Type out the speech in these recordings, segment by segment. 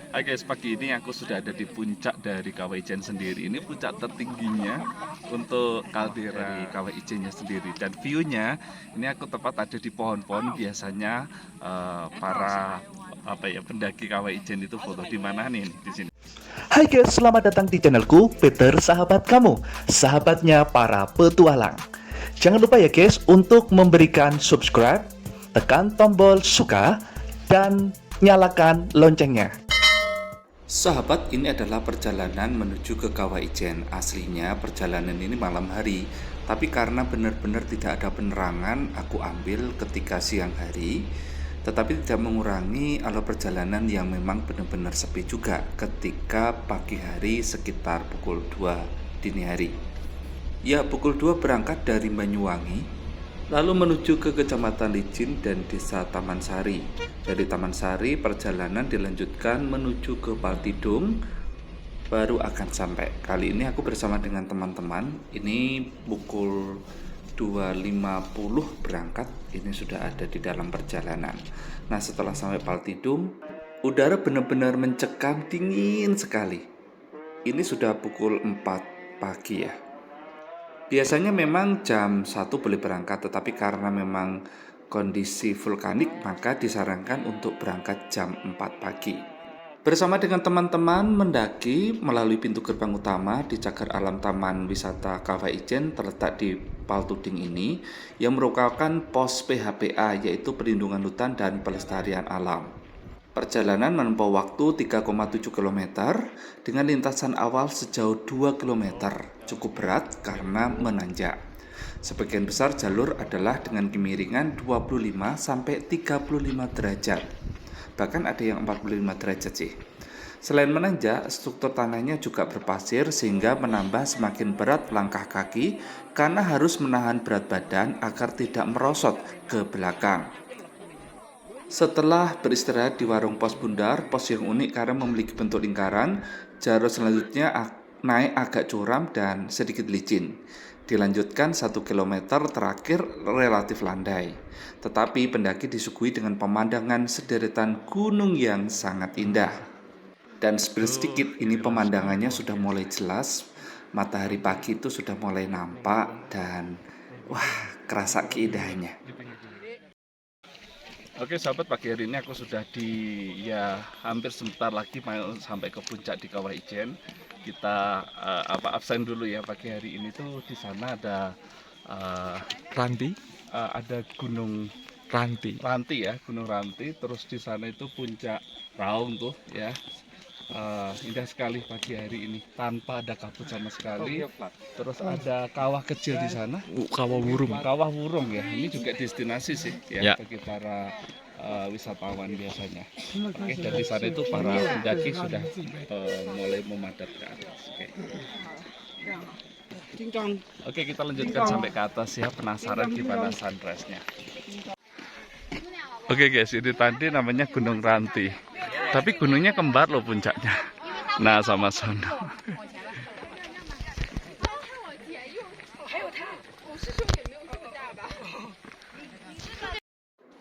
Hai guys, pagi ini aku sudah ada di puncak dari Kawah Ijen sendiri. Ini puncak tertingginya untuk kaldera dari Kawah Ijennya sendiri. Dan view-nya, ini aku tepat ada di pohon-pohon. Biasanya para pendaki Kawah Ijen itu foto di mana nih di sini. Hai guys, selamat datang di channelku, Peter Sahabat Kamu, sahabatnya para petualang. Jangan lupa ya guys untuk memberikan subscribe, tekan tombol suka, dan nyalakan loncengnya. Sahabat, ini adalah perjalanan menuju ke Kawah Ijen. Aslinya perjalanan ini malam hari, tapi karena benar-benar tidak ada penerangan, aku ambil ketika siang hari. Tetapi tidak mengurangi alur perjalanan yang memang benar-benar sepi juga ketika pagi hari sekitar pukul 2 dini hari. Ya, pukul 2 berangkat dari Banyuwangi, lalu menuju ke Kecamatan Licin dan Desa Taman Sari. Dari Taman Sari, perjalanan dilanjutkan menuju ke Paltidung, baru akan sampai. Kali ini aku bersama dengan teman-teman. Ini pukul 2.50 berangkat, ini sudah ada di dalam perjalanan. Nah, setelah sampai Paltidung, udara benar-benar mencekam, dingin sekali. Ini sudah pukul 4 pagi ya. Biasanya memang jam 1 boleh berangkat, tetapi karena memang kondisi vulkanik, maka disarankan untuk berangkat jam 4 pagi. Bersama dengan teman-teman mendaki melalui pintu gerbang utama di cagar alam Taman Wisata Kawah Ijen terletak di Paltuding ini, yang merupakan pos PHPA, yaitu Perlindungan Hutan dan Pelestarian Alam. Perjalanan menempuh waktu 3,7 km dengan lintasan awal sejauh 2 km. Cukup berat karena menanjak. Sebagian besar jalur adalah dengan kemiringan 25-35 derajat. Bahkan ada yang 45 derajat sih. Selain menanjak, struktur tanahnya juga berpasir sehingga menambah semakin berat langkah kaki karena harus menahan berat badan agar tidak merosot ke belakang. Setelah beristirahat di warung pos bundar, pos yang unik karena memiliki bentuk lingkaran, jalur selanjutnya naik agak curam dan sedikit licin. Dilanjutkan 1 km terakhir relatif landai. Tetapi pendaki disuguhi dengan pemandangan sederetan gunung yang sangat indah. Dan sedikit ini pemandangannya sudah mulai jelas, matahari pagi itu sudah mulai nampak dan wah, kerasa keindahannya. Oke sahabat, pagi hari ini aku sudah hampir sebentar lagi mau sampai ke puncak di Kawah Ijen. Kita absen dulu ya. Pagi hari ini tuh di sana ada Ranti, ada Gunung Ranti. Ya, Gunung Ranti. Terus di sana itu puncak Raung tuh ya. Indah sekali pagi hari ini tanpa ada kabut sama sekali. Terus ada kawah kecil di sana. Kawah Wurung. Kawah Wurung ya. Ini juga destinasi sih ya, Ya. bagi para wisatawan biasanya. Oke, dan di sana itu para pendaki sudah mulai memadat ke atas. Oke, kita lanjutkan sampai ke atas ya. Penasaran gimana sunrise-nya. Oke guys, ini tadi namanya Gunung Ranti. Tapi gunungnya kembar loh puncaknya. Nah, sama sono.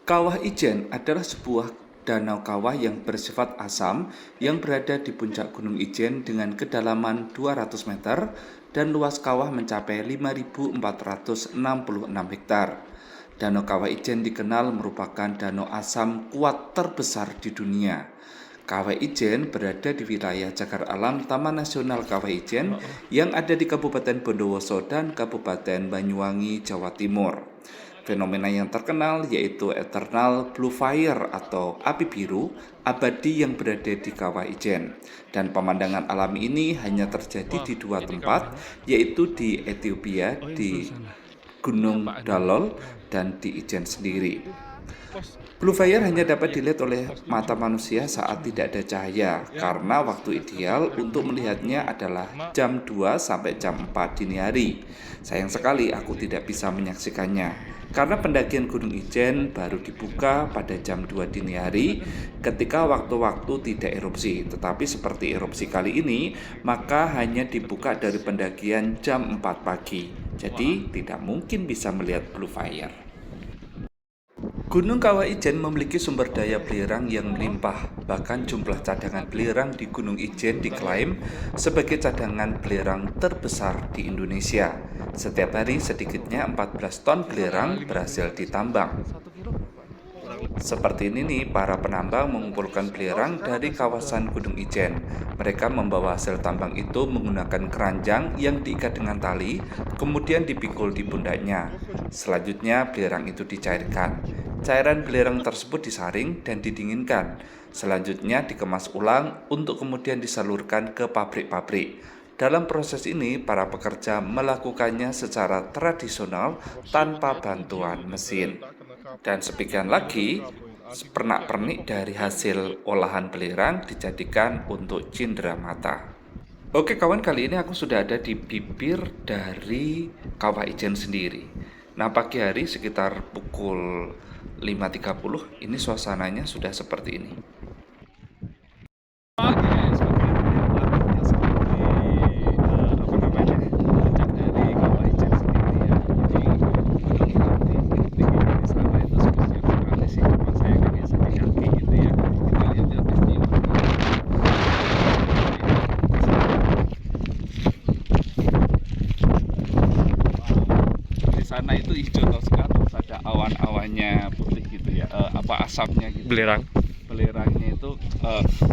Kawah Ijen adalah sebuah danau kawah yang bersifat asam yang berada di puncak Gunung Ijen dengan kedalaman 200 meter dan luas kawah mencapai 5.466 hektar. Danau Kawah Ijen dikenal merupakan danau asam kuat terbesar di dunia. Kawah Ijen berada di wilayah cagar alam Taman Nasional Kawah Ijen yang ada di Kabupaten Bondowoso dan Kabupaten Banyuwangi, Jawa Timur. Fenomena yang terkenal yaitu Eternal Blue Fire atau api biru abadi yang berada di Kawah Ijen. Dan pemandangan alami ini hanya terjadi di 2 tempat, yaitu di Ethiopia, di Gunung Dalol, dan di Ijen sendiri. Blue Fire hanya dapat dilihat oleh mata manusia saat tidak ada cahaya, karena waktu ideal untuk melihatnya adalah jam 2 sampai jam 4 dini hari. Sayang sekali aku tidak bisa menyaksikannya, karena pendakian Gunung Ijen baru dibuka pada jam 2 dini hari ketika waktu-waktu tidak erupsi. Tetapi seperti erupsi kali ini, maka hanya dibuka dari pendakian jam 4 pagi. Jadi tidak mungkin bisa melihat Blue Fire. Gunung Kawah Ijen memiliki sumber daya belerang yang melimpah. Bahkan jumlah cadangan belerang di Gunung Ijen diklaim sebagai cadangan belerang terbesar di Indonesia. Setiap hari sedikitnya 14 ton belerang berhasil ditambang. Seperti ini nih, para penambang mengumpulkan belerang dari kawasan Gunung Ijen. Mereka membawa hasil tambang itu menggunakan keranjang yang diikat dengan tali, kemudian dipikul di pundaknya. Selanjutnya, belerang itu dicairkan. Cairan belerang tersebut disaring dan didinginkan. Selanjutnya dikemas ulang untuk kemudian disalurkan ke pabrik-pabrik. Dalam proses ini, para pekerja melakukannya secara tradisional tanpa bantuan mesin. Dan sebagian lagi, pernak-pernik dari hasil olahan belerang dijadikan untuk cindera mata. Oke kawan, kali ini aku sudah ada di bibir dari Kawah Ijen sendiri. Nah, pagi hari sekitar pukul 5.30 ini suasananya sudah seperti ini. Sana itu hijau toska, terus ada awan-awannya putih gitu ya, asapnya gitu. Belerangnya itu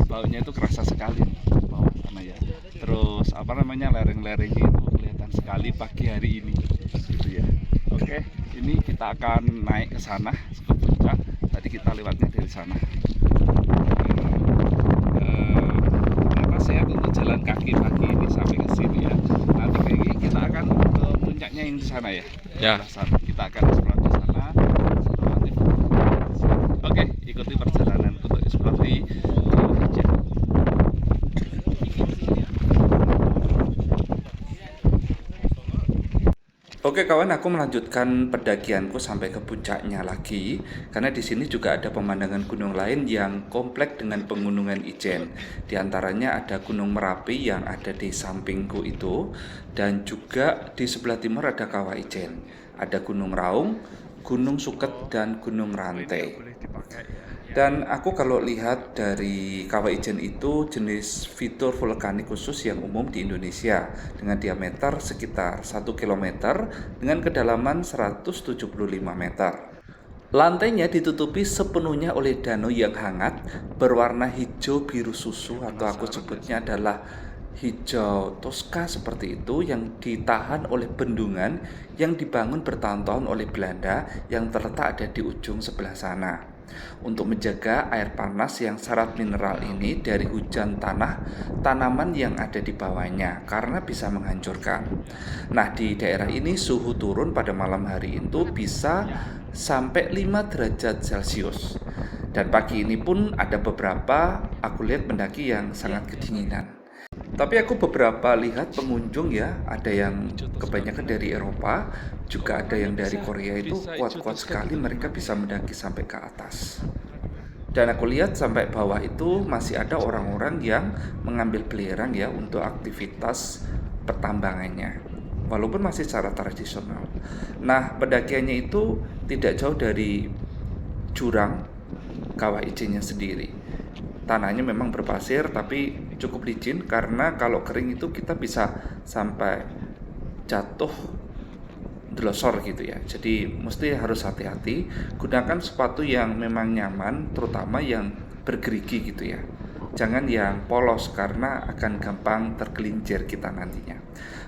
baunya itu kerasa sekali bau sana ya. Terus lereng-lerengnya itu kelihatan sekali pagi hari ini gitu ya. Oke, ini kita akan naik ke sana ke puncak. Tadi kita lewatnya dari sana. Ternyata sehat untuk jalan kaki pagi ini sampai ke sini ya. Nanti kayaknya kita akan ke puncaknya yang di sana ya. Ya. Kita akan eksplor di sana. Oke, ikuti perjalanan untuk eksplor di Kawah Ijen. Oke kawan, aku melanjutkan pendakianku sampai ke puncaknya lagi, karena di sini juga ada pemandangan gunung lain yang kompleks dengan pegunungan Ijen. Di antaranya ada Gunung Merapi yang ada di sampingku itu, dan juga di sebelah timur ada Kawah Ijen. Ada Gunung Raung, Gunung Suket, dan Gunung Rantai. Dan aku kalau lihat dari Kawah Ijen itu jenis fitur vulkanik khusus yang umum di Indonesia dengan diameter sekitar 1 km dengan kedalaman 175 meter. Lantainya ditutupi sepenuhnya oleh danau yang hangat berwarna hijau biru susu, atau aku sebutnya adalah hijau toska seperti itu, yang ditahan oleh bendungan yang dibangun bertahun-tahun oleh Belanda yang terletak ada di ujung sebelah sana untuk menjaga air panas yang syarat mineral ini dari hujan tanaman yang ada di bawahnya, karena bisa menghancurkan. Nah, di daerah ini suhu turun pada malam hari itu bisa sampai 5 derajat Celcius. Dan pagi ini pun ada beberapa aku lihat pendaki yang sangat kedinginan. Tapi aku beberapa lihat pengunjung ya, ada yang kebanyakan dari Eropa, juga ada yang dari Korea, itu kuat-kuat sekali mereka bisa mendaki sampai ke atas. Dan aku lihat sampai bawah itu masih ada orang-orang yang mengambil belerang ya untuk aktivitas pertambangannya, walaupun masih secara tradisional. Nah, pendakiannya itu tidak jauh dari jurang Kawah Ijennya sendiri. Tanahnya memang berpasir tapi cukup licin, karena kalau kering itu kita bisa sampai jatuh delosor gitu ya. Jadi mesti harus hati-hati, gunakan sepatu yang memang nyaman, terutama yang bergerigi gitu ya. Jangan yang polos karena akan gampang tergelincir kita nantinya.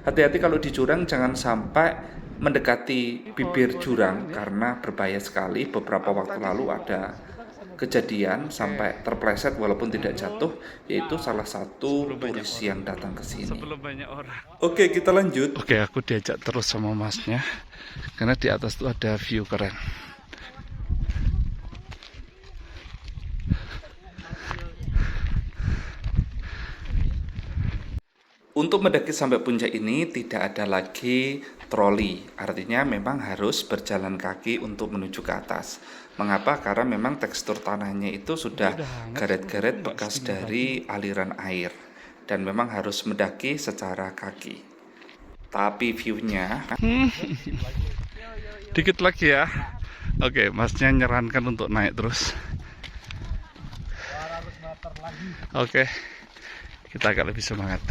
Hati-hati kalau di jurang, jangan sampai mendekati bibir jurang karena berbahaya sekali. Beberapa waktu lalu ada kejadian sampai terpleset walaupun tidak jatuh, yaitu salah satu turis yang datang ke sini. Oke, kita lanjut. Oke, aku diajak terus sama masnya karena di atas tuh ada view keren. Untuk mendaki sampai puncak ini tidak ada lagi troli, artinya memang harus berjalan kaki untuk menuju ke atas. Mengapa? Karena memang tekstur tanahnya itu sudah garet-garet bekas dari aliran air, dan memang harus mendaki secara kaki. Tapi view-nya Dikit lagi ya. Oke, masnya nyarankan untuk naik terus. Oke, kita agak lebih semangat.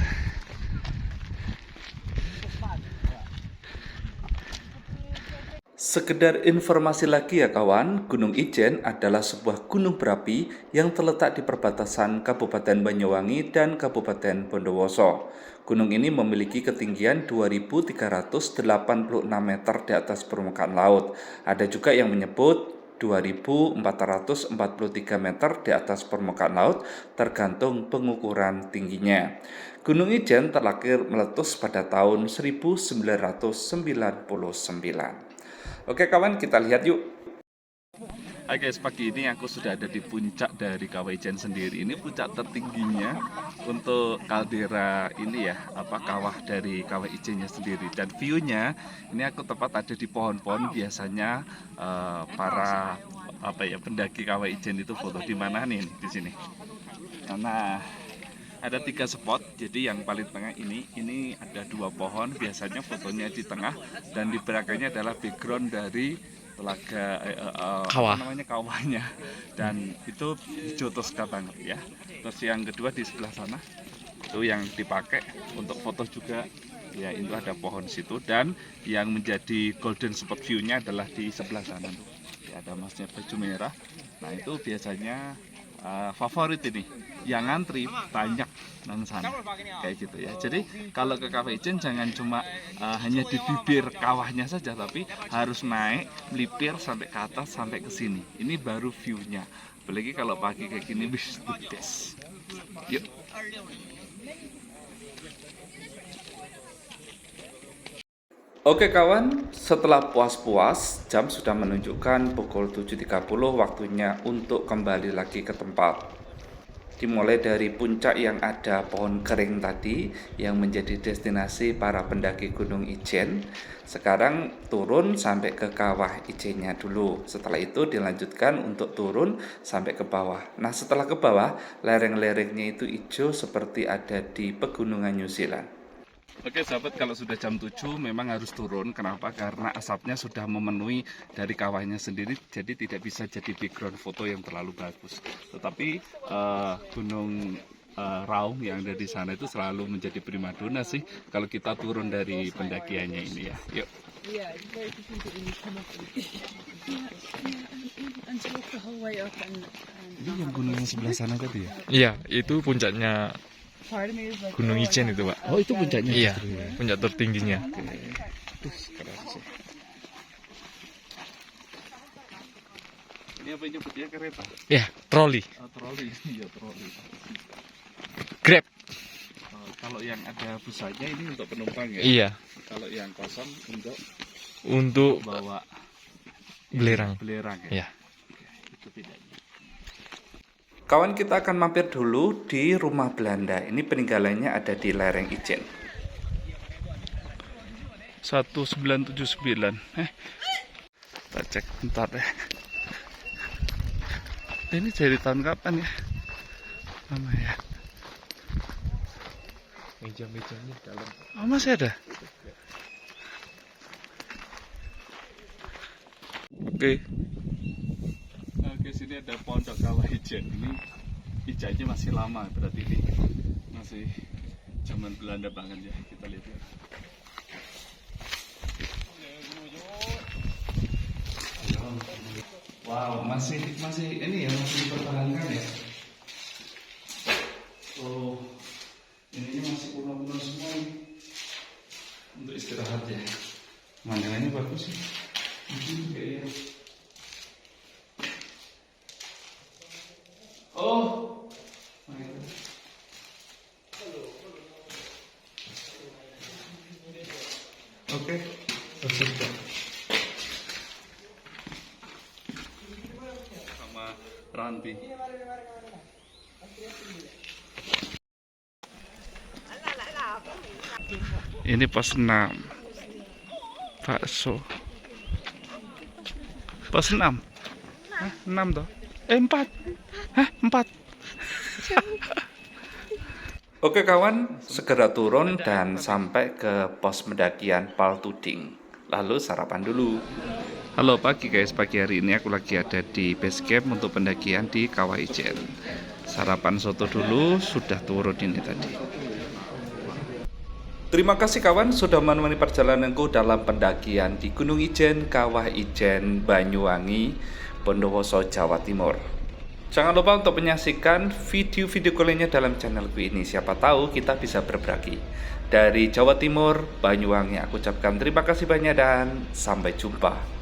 Sekedar informasi lagi ya kawan, Gunung Ijen adalah sebuah gunung berapi yang terletak di perbatasan Kabupaten Banyuwangi dan Kabupaten Bondowoso. Gunung ini memiliki ketinggian 2.386 meter di atas permukaan laut. Ada juga yang menyebut 2.443 meter di atas permukaan laut, tergantung pengukuran tingginya. Gunung Ijen terakhir meletus pada tahun 1999. Oke kawan, kita lihat yuk. Hai guys, pagi ini aku sudah ada di puncak dari Kawah Ijen sendiri. Ini puncak tertingginya untuk kaldera ini ya, kawah dari Kawah Ijennya sendiri. Dan view-nya ini aku tepat ada di pohon-pohon. Biasanya para pendaki Kawah Ijen itu foto di mana nih? Di sini. Nah, ada 3 spot, jadi yang paling tengah ini ada 2 pohon, biasanya fotonya di tengah dan di belakangnya adalah background dari telaga kawahnya, dan itu hijau toska banget ya. Terus yang kedua di sebelah sana itu yang dipakai untuk foto juga ya, itu ada pohon situ, dan yang menjadi golden spot view-nya adalah di sebelah sana tuh ya, ada masnya baju merah. Nah itu biasanya favorit ini, yang ngantri banyak nang sana kayak gitu ya. Jadi kalau ke Kawah Ijen jangan cuma hanya di bibir kawahnya saja, tapi harus naik melipir sampai ke atas sampai ke sini. Ini baru view-nya. Apalagi kalau pagi kayak gini, wis the best. Yuk. Oke kawan, setelah puas-puas, jam sudah menunjukkan pukul 7.30, waktunya untuk kembali lagi ke tempat. Dimulai dari puncak yang ada pohon kering tadi, yang menjadi destinasi para pendaki Gunung Ijen. Sekarang turun sampai ke Kawah Ijennya dulu. Setelah itu dilanjutkan untuk turun sampai ke bawah. Nah setelah ke bawah, lereng-lerengnya itu hijau seperti ada di pegunungan New Zealand. Oke sahabat, kalau sudah jam 7 memang harus turun. Kenapa? Karena asapnya sudah memenuhi dari kawahnya sendiri, jadi tidak bisa jadi background foto yang terlalu bagus. Tetapi Gunung Raung yang ada di sana itu selalu menjadi primadona sih kalau kita turun dari pendakiannya ini ya. Yuk. Ini yang gunung yang sebelah sana tadi ya? Iya, itu puncaknya Gunung Ijen itu, Pak. Oh, itu puncaknya? Iya, puncak tertingginya. Keren sih. Ini apa nyebutnya, kereta? Ya, troli. Troli, iya troli. Grab. Kalau yang ada busanya ini untuk penumpang ya? Iya. Kalau yang kosong Untuk bawa belerang. Belerang Iya. ya? Itu bedanya. Kawan, kita akan mampir dulu di rumah Belanda. Ini peninggalannya ada di lereng Ijen. 1979. Kita cek bentar deh. Ini dari tahun kapan ya? Lama ya. Meja-mejanya dalam. Oh, masih ada? Oke. Oke, sini ada pondok Kawah Ijen. Ini ijennya masih lama, berarti ini masih zaman Belanda banget ya. Kita lihat ya. Wow, masih ini ya, masih dipertahankan ya. Oh, ini masih kuno-kuno semua ini. Untuk istirahat ya. Pemandangannya bagus sih. Ini kayaknya. Oh, oke, terbuka. Sama Ranti. Ini pos 6. Bakso. Pos 6. Hah, 6 toh? 4. Hah, 4. Oke kawan, segera turun dan sampai ke pos pendakian Paltuding. Lalu sarapan dulu. Halo pagi guys, pagi hari ini aku lagi ada di base camp untuk pendakian di Kawah Ijen. Sarapan soto dulu, sudah turun ini tadi. Terima kasih kawan sudah menemani perjalananku dalam pendakian di Gunung Ijen, Kawah Ijen, Banyuwangi, Bondowoso, Jawa Timur. Jangan lupa untuk menyaksikan video-video lainnya dalam channelku ini. Siapa tahu kita bisa berbagi. Dari Jawa Timur, Banyuwangi, aku ucapkan terima kasih banyak dan sampai jumpa.